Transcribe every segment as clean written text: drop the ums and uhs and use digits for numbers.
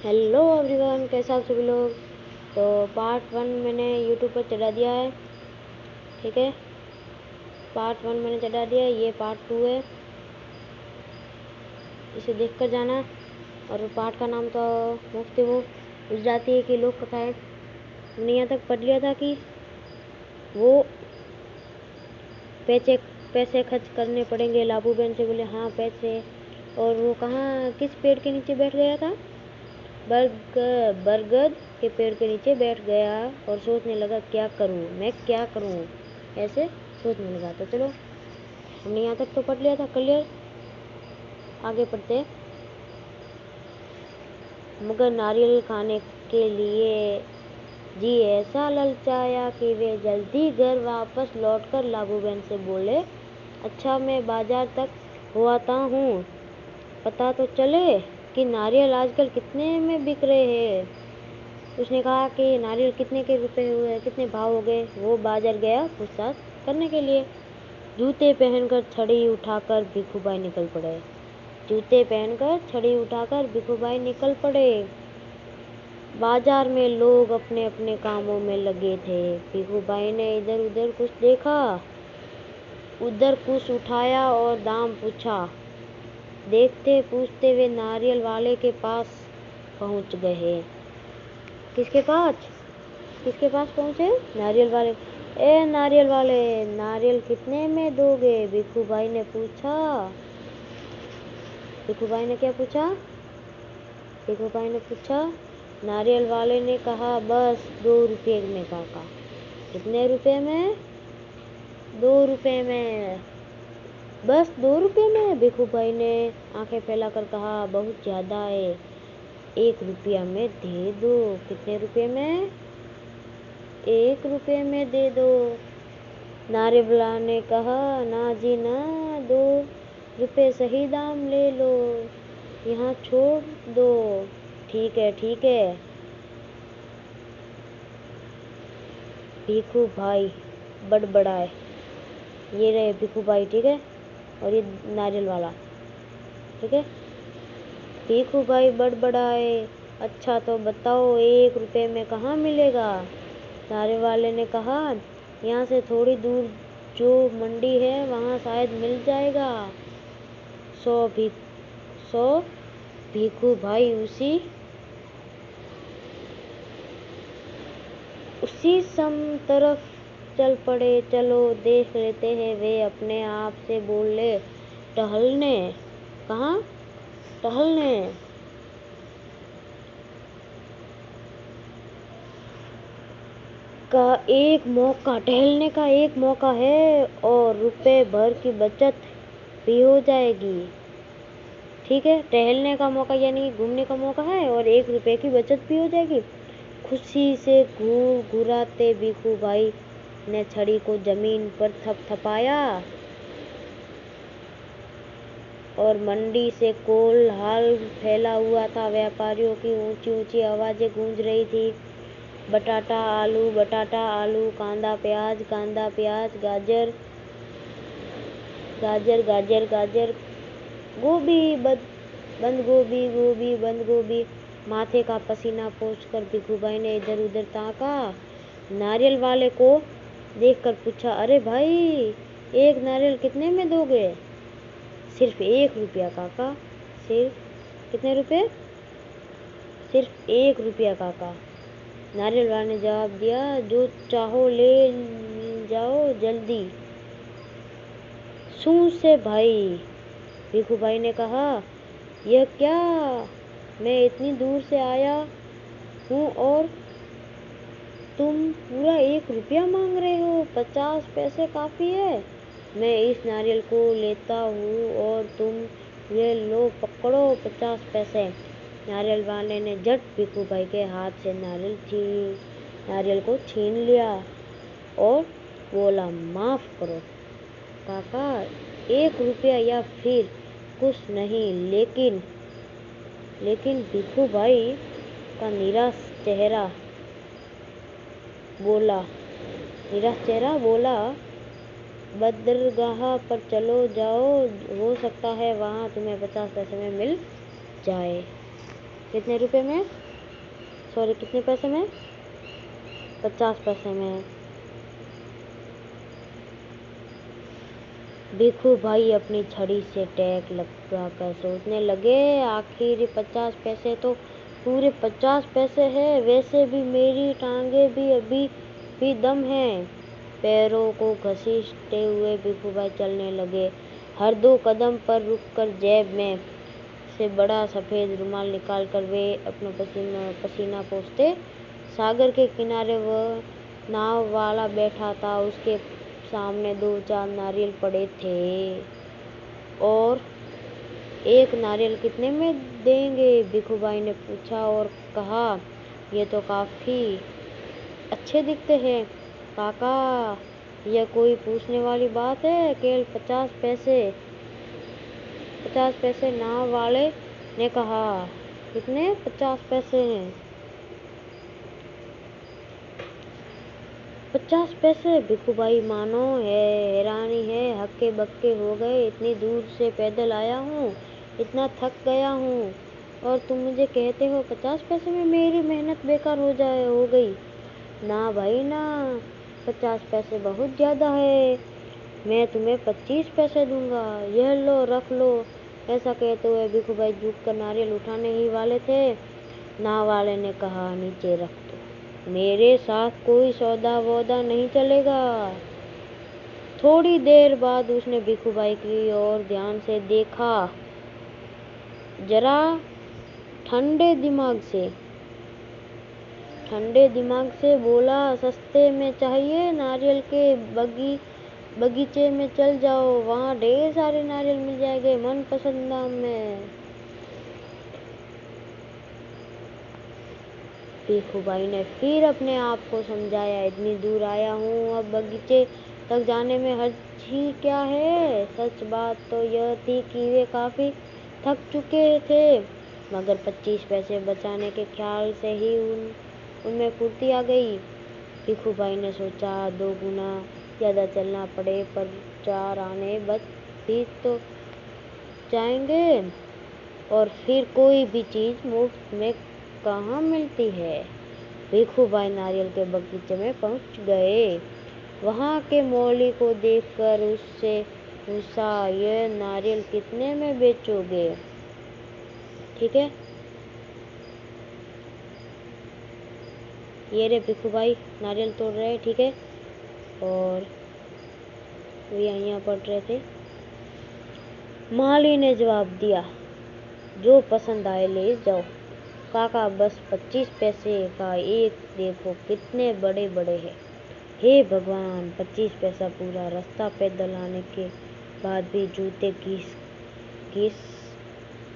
Hello everyone, कैसे आप सभी लोग। तो पार्ट 1 मैंने यूट्यूब पर चढ़ा दिया है। ठीक है, पार्ट 1 मैंने चढ़ा दिया है, ये पार्ट 2 है, इसे देख कर जाना। और पार्ट का नाम तो मुफ्ती गुजराती की लोक कथा है। हमने यहाँ तक पढ़ लिया था कि वो पैसे खर्च करने पड़ेंगे। लाबू बहन से बोले हाँ पैसे। और वो कहाँ किस पेड़ के नीचे बैठ गया था? बरगद के पेड़ के नीचे बैठ गया और सोचने लगा क्या करूं, मैं क्या करूं, ऐसे सोचने लगा। तो चलो, हमने यहाँ तक तो पढ़ लिया था, क्लियर। आगे पढ़ते। मगर नारियल खाने के लिए जी ऐसा ललचाया कि वे जल्दी घर वापस लौटकर लाबूबेन से बोले, अच्छा मैं बाजार तक हो आता हूँ, पता तो चले कि नारियल आजकल कितने में बिक रहे हैं। उसने कहा कि नारियल कितने के रुपए हुए, कितने भाव हो गए। वो बाजार गया पूछताछ करने के लिए। जूते पहनकर छड़ी उठाकर भिखूभाई निकल पड़े। जूते पहनकर छड़ी उठाकर भिखूभाई निकल पड़े। बाजार में लोग अपने अपने कामों में लगे थे। भिखूभाई ने इधर उधर कुछ देखा, उधर कुछ उठाया और दाम पूछा। देखते पूछते वे नारियल वाले के पास पहुंच गए। किसके पास पहुंचे? नारियल वाले। ए नारियल वाले, नारियल कितने में दोगे? भिखूभाई ने पूछा। भिखूभाई ने क्या पूछा? भिखूभाई ने पूछा। नारियल वाले ने कहा बस 2 रुपये में काका। कितने रुपए में? 2 रुपये में। बस 2 रुपये में? भिखूभाई ने आंखें फैलाकर कहा बहुत ज्यादा है, 1 रुपया में दे दो। कितने रुपये में? 1 रुपये में दे दो। नारियल वाला ने कहा ना जी ना, 2 रुपये सही दाम ले लो, यहाँ छोड़ दो। ठीक है ठीक है। भिखूभाई बड़बड़ाए। ये रहे भिखूभाई, ठीक है, और ये नारियल वाला, ठीक है। भिखूभाई बड़बड़ाए, अच्छा तो बताओ 1 रुपये में कहाँ मिलेगा? नारियल वाले ने कहा यहाँ से थोड़ी दूर जो मंडी है वहाँ शायद मिल जाएगा। 100 भिखूभाई उसी सम तरफ चल पड़े। चलो देख लेते हैं, वे अपने आप से बोले। टहलने। कहाँ? टहलने का एक मौका, टहलने का एक मौका है और रुपए भर की बचत भी हो जाएगी। ठीक है, टहलने का मौका यानी घूमने का मौका है और 1 रुपये की बचत भी हो जाएगी। खुशी से घुराते भिखूभाई ने छड़ी को जमीन पर थपथपाया और मंडी से कोलाहल फैला हुआ था। व्यापारियों की ऊंची ऊंची आवाजें गूंज रही थी। बटाटा आलू, बटाटा आलू, कांदा प्याज, कांदा प्याज, गाजर गाजर गाजर गाजर, गोभी बंद गोभी, गोभी बंद गोभी। माथे का पसीना पोंछकर भिखूभाई ने इधर उधर ताका। नारियल वाले को देखकर पूछा, अरे भाई 1 नारियल कितने में दोगे? सिर्फ 1 रुपया काका। सिर्फ कितने रुपए? सिर्फ 1 रुपया काका। नारियल वाले ने जवाब दिया, जो चाहो ले जाओ जल्दी। सूं से भाई। भिखूभाई ने कहा, यह क्या, मैं इतनी दूर से आया हूँ और तुम पूरा 1 रुपया मांग रहे हो? 50 पैसे काफी है। मैं इस नारियल को लेता हूँ और तुम ये लो, पकड़ो 50 पैसे। नारियल वाले ने झट भिखूभाई के हाथ से नारियल को छीन लिया और बोला, माफ करो काका, 1 रुपया या फिर कुछ नहीं। लेकिन भिखूभाई का निराश चेहरा बोला, बंदरगाह पर चलो जाओ, हो सकता है वहाँ तुम्हें 50 पैसे में मिल जाए। कितने रुपए में, सॉरी कितने पैसे में, 50 पैसे में। भिखू भाई अपनी छड़ी से टैक लगा कर सोचने लगे, आखिर 50 पैसे तो पूरे 50 पैसे है, वैसे भी मेरी टांगे भी अभी भी दम है। पैरों को घसीटते हुए भिखू भाई चलने लगे। हर 2 कदम पर रुककर जेब में से बड़ा सफ़ेद रुमाल निकालकर वे अपना पसीना पोंछते। सागर के किनारे वह नाव वाला बैठा था, उसके सामने 2-4 नारियल पड़े थे। और एक नारियल कितने में देंगे, भिखू भाई ने पूछा और कहा, ये तो काफ़ी अच्छे दिखते हैं काका, यह कोई पूछने वाली बात है, केवल 50 पैसे। 50 पैसे, नाव वाले ने कहा। कितने, 50 पैसे हैं। 50 पैसे, भिखू भाई मानो हैरानी है, हक्के बक्के हो गए। इतनी दूर से पैदल आया हूँ, इतना थक गया हूँ, और तुम मुझे कहते हो 50 पैसे में मेरी मेहनत बेकार हो गई। ना भाई ना, 50 पैसे बहुत ज़्यादा है, मैं तुम्हें 25 पैसे दूंगा, यह लो रख लो। ऐसा कहते हुए भिखू भाई झुककर नारियल उठाने ही वाले थे। नाव वाले ने कहा, नीचे रख दो, मेरे साथ कोई सौदा वौदा नहीं चलेगा। थोड़ी देर बाद उसने भिखू भाई की ओर ध्यान से देखा, जरा ठंडे दिमाग से बोला, सस्ते में चाहिए, नारियल के बगीचे में चल जाओ, वहाँ ढेर सारे नारियल मिल जाएंगे मनपसंद दाम में। भिखू भाई ने फिर अपने आप को समझाया, इतनी दूर आया हूँ, अब बगीचे तक जाने में हर्ज ही क्या है। सच बात तो यह थी कि वे काफ़ी थक चुके थे, मगर 25 पैसे बचाने के ख्याल से ही उनमें फुर्ती आ गई। भिखू भाई ने सोचा, 2 गुना ज़्यादा चलना पड़े पर 4 आने बच भी तो जाएंगे, और फिर कोई भी चीज़ मुफ्त में कहाँ मिलती है। भिखू भाई नारियल के बगीचे में पहुँच गए। वहाँ के मौली को देखकर उससे पूछा, यह नारियल कितने में बेचोगे। ठीक है, ये रे भिखू भाई नारियल तोड़ रहे, ठीक है, और वे यहाँ पढ़ रहे थे। माली ने जवाब दिया, जो पसंद आए ले जाओ काका, बस 25 पैसे का एक देखो, कितने बड़े बड़े हैं। हे भगवान, 25 पैसा, पूरा रास्ता पैदल आने के बाद भी जूते घिस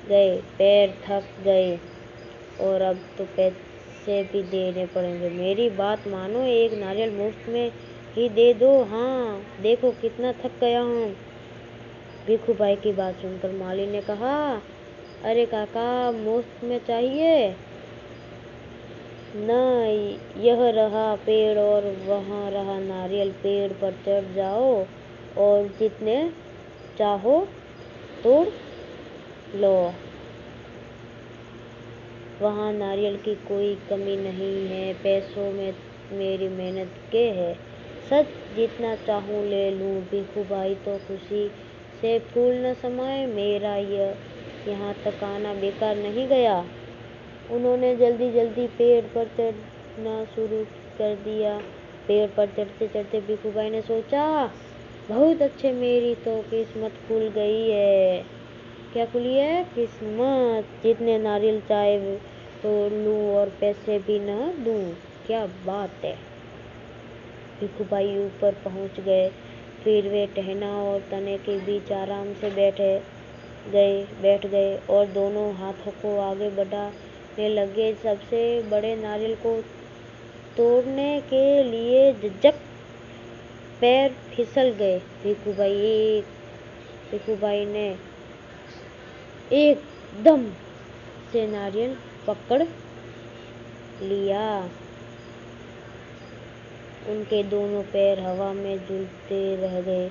गए, पैर थक गए, और अब तो पैसे भी देने पड़ेंगे। मेरी बात मानो, एक नारियल मुफ्त में ही दे दो। हाँ देखो कितना थक गया हूँ। भिखू भाई की बात सुनकर माली ने कहा, अरे काका, मुफ्त में चाहिए न, यह रहा पेड़ और वहाँ रहा नारियल, पेड़ पर चढ़ जाओ और जितने चाहो तोड़ लो, वहाँ नारियल की कोई कमी नहीं है, पैसों में मेरी मेहनत के है, सच जितना चाहूँ ले लूँ। भिखू भाई तो खुशी से फूल न समाये, मेरा यहाँ तक आना बेकार नहीं गया। उन्होंने जल्दी जल्दी पेड़ पर चढ़ना शुरू कर दिया। पेड़ पर चढ़ते चढ़ते भिखू भाई ने सोचा, बहुत अच्छे, मेरी तो किस्मत खुल गई है। क्या खुली है? किस्मत, जितने नारियल चाहे तोड़ लूँ और पैसे भी न दूँ, क्या बात है। भिखू भाई ऊपर पहुँच गए, फिर वे टहना और तने के बीच आराम से बैठ गए और दोनों हाथों को आगे बढ़ाने लगे। सबसे बड़े नारियल को तोड़ने के लिए झटक पैर फिसल गए। भिखू भाई ने एकदम से नारियल पकड़ लिया। उनके दोनों पैर हवा में झूलते रह गए।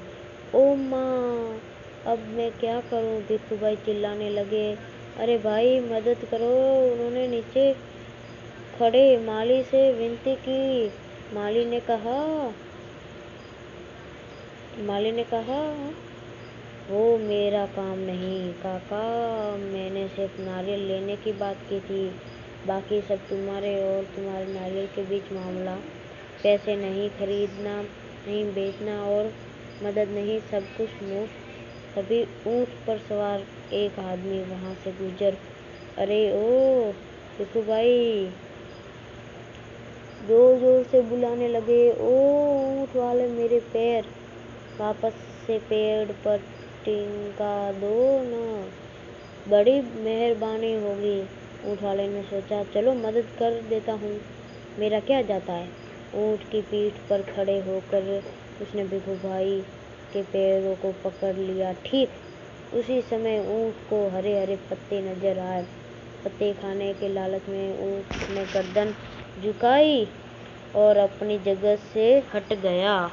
ओ माँ, अब मैं क्या करूं? भिखू भाई चिल्लाने लगे। अरे भाई मदद करो। उन्होंने नीचे खड़े माली से विनती की। माली ने कहा वो मेरा काम नहीं काका, मैंने सिर्फ नारियल लेने की बात की थी, बाकी सब तुम्हारे और तुम्हारे नारियल के बीच मामला। पैसे नहीं, खरीदना नहीं, बेचना और मदद नहीं, सब कुछ मुफ्त। तभी ऊंट पर सवार एक आदमी वहां से गुजर अरे ओ भिखू भाई जोर जोर से बुलाने लगे, ओ ऊंट वाले मेरे पैर वापस से पेड़ पर टिका दो न, बड़ी मेहरबानी होगी। ऊंट वाले ने सोचा, चलो मदद कर देता हूँ, मेरा क्या जाता है। ऊंट की पीठ पर खड़े होकर उसने भिखू भाई के पैरों को पकड़ लिया। ठीक उसी समय ऊंट को हरे हरे पत्ते नजर आए। पत्ते खाने के लालच में ऊंट ने गर्दन झुकाई और अपनी जगह से हट गया।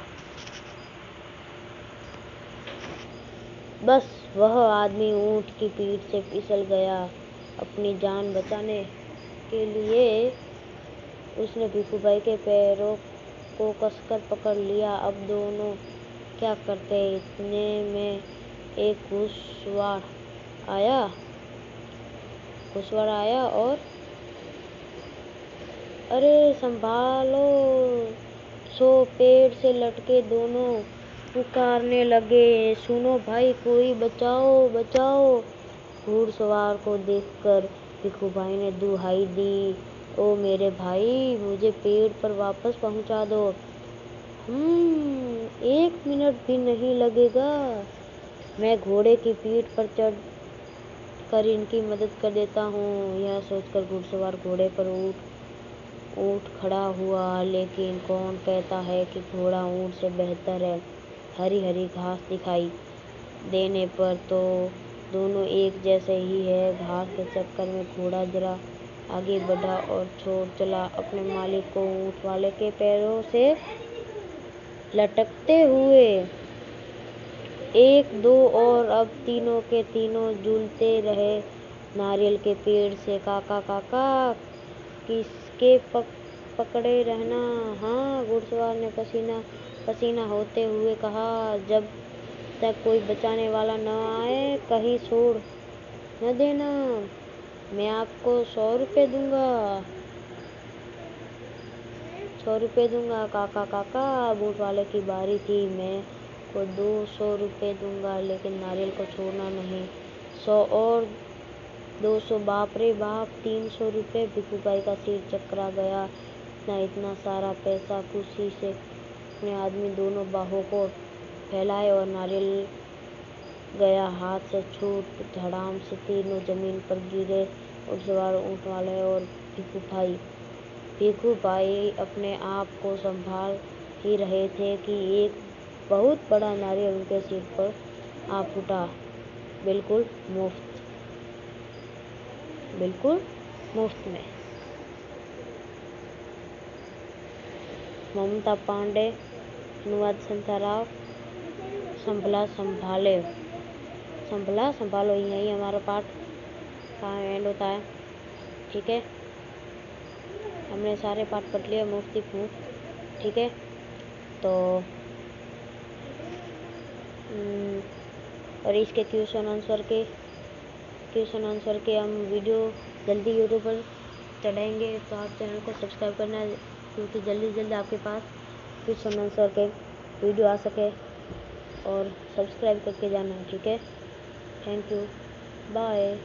बस वह आदमी ऊंट की पीठ से फिसल गया। अपनी जान बचाने के लिए उसने भिखू भाई के पैरों को कसकर पकड़ लिया। अब दोनों क्या करते, इतने में एक घुड़सवार आया और अरे संभालो, सो पेड़ से लटके दोनों पुकारने लगे, सुनो भाई, कोई बचाओ बचाओ। घुड़सवार को देखकर भिखू भाई ने दुहाई दी, ओ मेरे भाई, मुझे पेड़ पर वापस पहुंचा दो। 1 मिनट भी नहीं लगेगा, मैं घोड़े की पीठ पर चढ़ कर इनकी मदद कर देता हूँ। यह सोचकर घुड़सवार घोड़े पर ऊँट खड़ा हुआ, लेकिन कौन कहता है कि घोड़ा ऊँट से बेहतर है। हरी हरी घास दिखाई देने पर तो दोनों एक जैसे ही है। घास के चक्कर में घोड़ा जरा आगे बढ़ा और छोड़ चला अपने मालिक को ऊँट वाले के पैरों से लटकते हुए। 1 2 और अब तीनों के तीनों झूलते रहे नारियल के पेड़ से। काका काका किसके पकड़े रहना। हाँ, घुड़सवार ने पसीना पसीना होते हुए कहा, जब तक कोई बचाने वाला न आए कहीं छोड़ न देना, मैं आपको 100 रुपये दूंगा। 100 रुपये दूंगा काका काका। बूट वाले की बारी थी, मैं को 200 रुपये दूंगा, लेकिन नारियल को छोड़ना नहीं। 100 और 200, बाप रे बाप, 300 रुपये। भिखू भाई का सिर चकरा गया। इतना सारा पैसा। खुशी से अपने आदमी दोनों बाहों को फैलाए और नारियल गया हाथ से छूट। धड़ाम से तीनों जमीन पर गिरे, घुड़सवार, ऊँट वाले और भिखू भाई। भिखू भाई अपने आप को संभाल ही रहे थे कि एक बहुत बड़ा नारियल उनके सिर पर आ फूटा, बिल्कुल मुफ्त में। ममता पांडे, अनुवाद संध्या राव। संभला संभालो, यही हमारा पाठ का एंड होता है। ठीक है, हमने सारे पाठ पढ़ लिए मुफ्त। ठीक है, तो और इसके क्वेश्चन आंसर के हम वीडियो जल्दी यूट्यूब पर चढ़ाएंगे, तो आप चैनल को सब्सक्राइब करना, क्योंकि जल्दी आपके पास क्वेश्चन आंसर के वीडियो आ सके, और सब्सक्राइब करके जाना। ठीक है, थैंक यू, बाय।